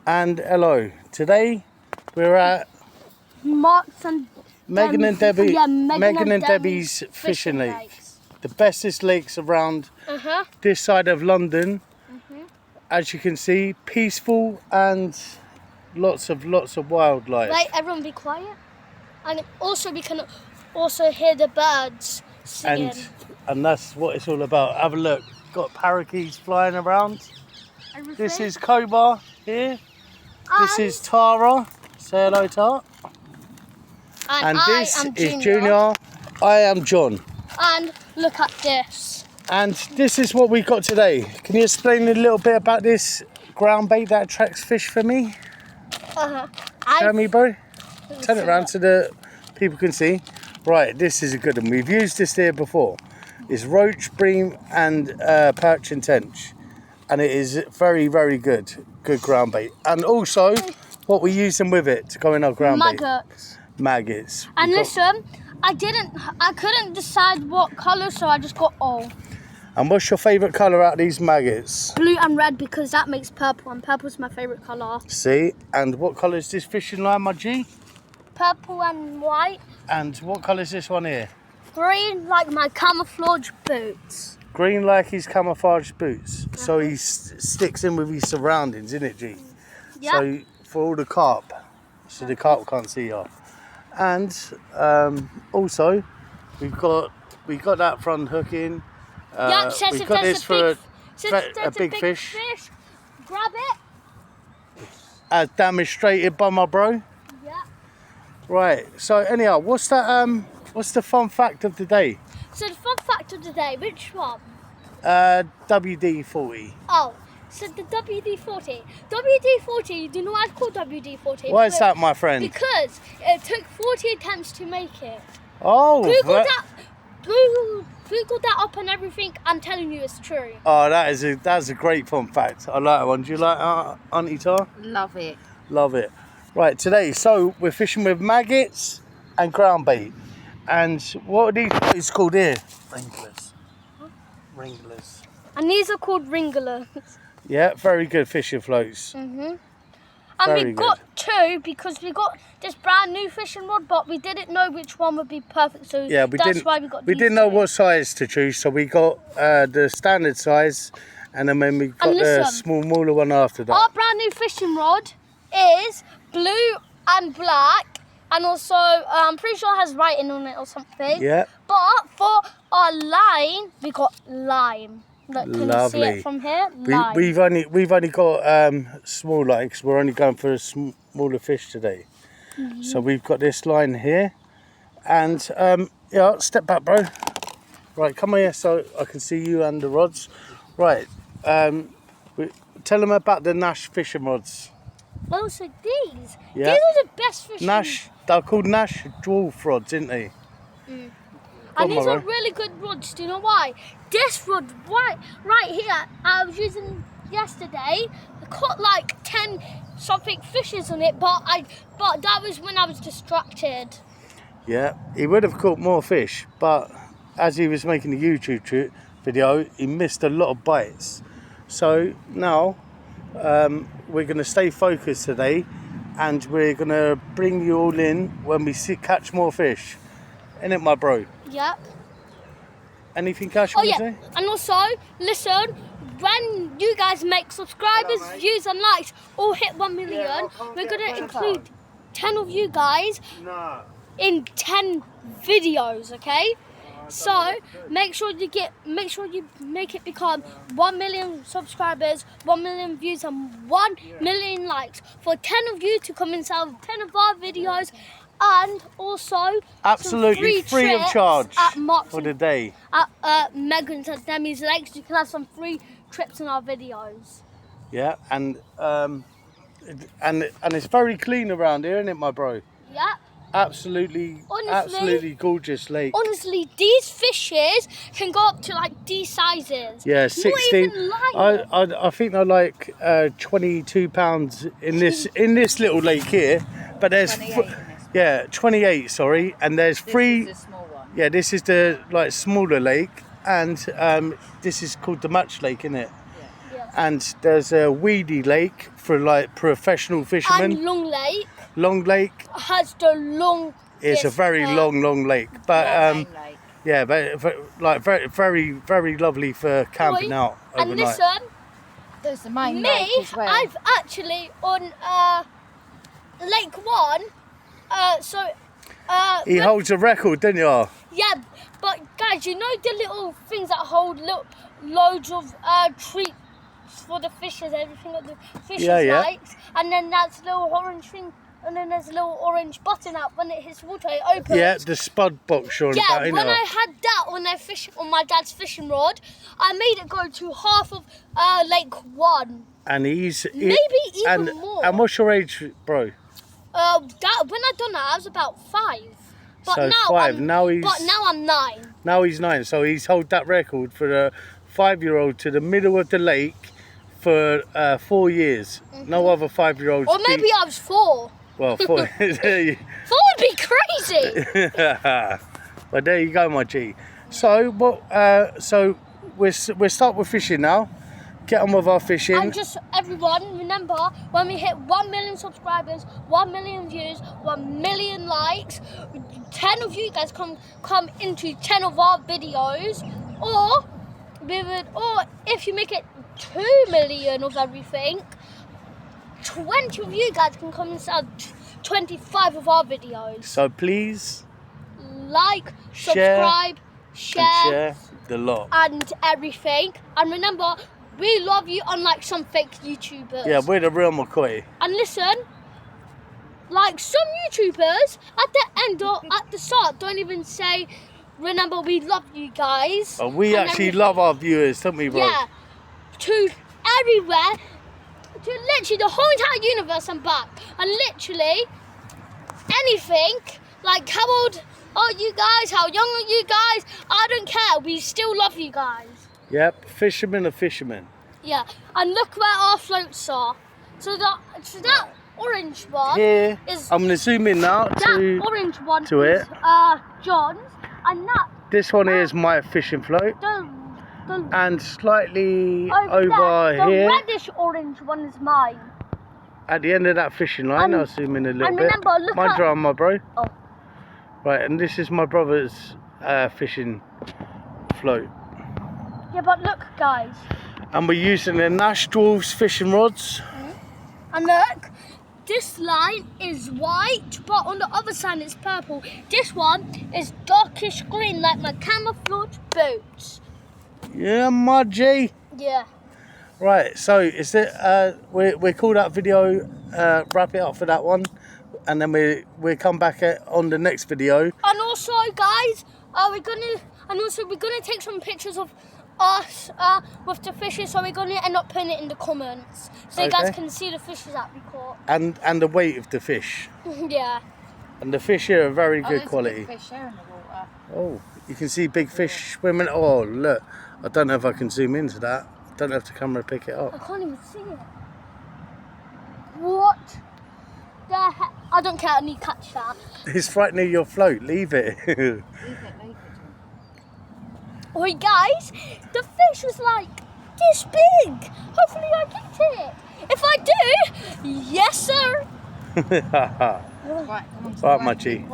And hello. Today we're at Mark's and Megan and Debbie. yeah, Megan and Debbie's fishing lake. The bestest lakes around this side of London. As you can see, peaceful and lots of wildlife. Wait, everyone be quiet. And also we can also hear the birds singing. And that's what it's all about. Have a look. Got parakeets flying around. Everything. This is Koba here. This is Tara. Say hello, Tara. And this is Junior. I am John. And look at this. And this is what we got today. Can you explain a little bit about this ground bait that attracts fish for me? Show me, bro. Turn it around so the people can see. Right, this is a good one. We've used this here before. It's roach, bream and perch and tench. And it is very, very good. Good ground bait. And also, what we use them with it to go in our ground bait. Maggots. And listen, I couldn't decide what colour, so I just got all. And what's your favourite colour out of these maggots? Blue and red, because that makes purple, and purple's my favourite colour. See? And what colour is this fishing line, my G? Purple and white. And what colour is this one here? Green, like my camouflage boots. Green like his camouflage boots. So he sticks in with his surroundings, innit, G? Yeah. So for all the carp, so the carp can't see you. And also, we've got that front hook in. Yeah, says we've if got there's this for a big fish. Grab it. As demonstrated by my bro. Yeah. Right. So anyhow, what's that? What's the fun fact of the day? So the fun fact of the day, which one? WD-40. Oh, so the WD-40. WD-40, do you know why it's called WD-40? Why is that, my friend? Because it took 40 attempts to make it. Oh. Google that up and everything. I'm telling you, it's true. Oh, that's a great fun fact. I like that one. Do you like Auntie Tar? Love it. Love it. Right, today, so we're fishing with maggots and ground bait. And what are these boats called here? Wranglers. Wranglers. And these are called wranglers. Yeah, very good fishing floats. And we got two because we got this brand new fishing rod, but we didn't know which one would be perfect. So yeah, that's why we got. We didn't know what size to choose, so we got the standard size, and then we got the smaller one after that. Our brand new fishing rod is blue and black, and also I'm pretty sure it has writing on it or something. Yeah. But for our line, we got lime. Look, can you see it from here? We've only got small line because we're only going for a smaller fish today. So we've got this line here, and yeah, step back, bro. Right, come here so I can see you and the rods. Right, tell them about the Nash fishing rods. Oh, so these? Yeah. These are the best fishing. Nash, they're called Nash dwarf rods, aren't they? And these are really good rods. Do you know why? This rod right here, I was using yesterday. I caught like 10 something fishes on it, but that was when I was distracted. Yeah, he would have caught more fish, but as he was making the YouTube video, he missed a lot of bites. So now we're going to stay focused today, and we're going to bring you all in when we catch more fish. Isn't it, my bro? Yep. Anything else you want to say? And also, listen, when you guys make subscribers, views and likes all hit 1 million, we're going to include 10 of you guys in 10 videos, okay? So make sure you make it become 1 million subscribers, 1 million views and 1 million likes for 10 of you to come inside 10 of our videos. And also absolutely free of charge at Mark's for the day at Megan's and Demi's lakes. You can have some free trips in our videos. Yeah, and it's very clean around here, isn't it, my bro? Yeah. Absolutely gorgeous lake. Honestly, these fishes can go up to like these sizes. Yeah, 16. Not even lying. I think they're like 22 pounds in this little lake here, but there's 28. Sorry, and there's three. This is the small one. Yeah, this is the smaller lake, and this is called the Match Lake, isn't it? Yeah. And there's a weedy lake for like professional fishermen. And Long Lake. Long Lake Has the long. is a very long lake, but yeah, but like very lovely for camping out overnight. And listen, there's the main lake as well. I've actually on Lake 1. He holds a record, didn't you? Yeah, but guys, you know the little things that hold loads of treats for the fishes, everything that the fishes likes, and then that's a little orange thing, and then there's a little orange button up when it hits water, it opens. Yeah, the spud box you're on about, when I had that on my dad's fishing rod, I made it go to half of Lake 1. And maybe even more. And what's your age, bro? When I done that, I was about 5. But so now 5. But now I'm 9. Now he's 9. So he's held that record for a 5-year-old to the middle of the lake for 4 years. No other 5-year-olds. Or maybe I was 4. Well, 4. 4 would be crazy. Well, there you go, my G. So we'll start with fishing now. Get on with our fishing. And just everyone, remember, when we hit 1 million subscribers, 1 million views, 1 million likes, 10 of you guys come into 10 of our videos, or if you make it 2 million of everything, 20 of you guys can come inside 25 of our videos. So please like, subscribe, share the lot and everything. And remember, we love you, unlike some fake YouTubers. Yeah, we're the real McCoy. And listen, like some YouTubers at the end or at the start don't even say, remember we love you guys. But we actually love our viewers, don't we, bro? Yeah, to everywhere, to literally the whole entire universe and back. And literally anything, like how old are you guys, how young are you guys, I don't care, we still love you guys. Yep, fishermen are fishermen. Yeah, and look where our floats are. So that orange one is... I'm going to zoom in now that orange one to is John's, and that... This one is my fishing float. And slightly over here... The reddish orange one is mine. At the end of that fishing line, I'll zoom in a little bit. Remember, look my drum, my bro. Oh. Right, and this is my brother's fishing float. Yeah, but look, guys. And we're using the Nash Dwarfs fishing rods. And look, this line is white, but on the other side it's purple. This one is darkish green, like my camouflage boots. Yeah, my G. Yeah. Right, so is it? We call that video. Wrap it up for that one, and then we come back on the next video. And also, guys, we're gonna take some pictures of us with the fishes, so we're gonna end up putting it in the comments, so you guys can see the fishes that we caught. And the weight of the fish. Yeah. And the fish here are very good quality. Big fish here in the water. Oh, you can see big fish swimming. Oh, look! I don't know if I can zoom into that. I don't know if the camera pick it up. I can't even see it. What the heck? I don't care. I need to catch that. It's right near your float. Leave it. Leave it. Oi guys, the fish was like this big. Hopefully I get it. If I do, yes sir. Right, come on. Right, my G.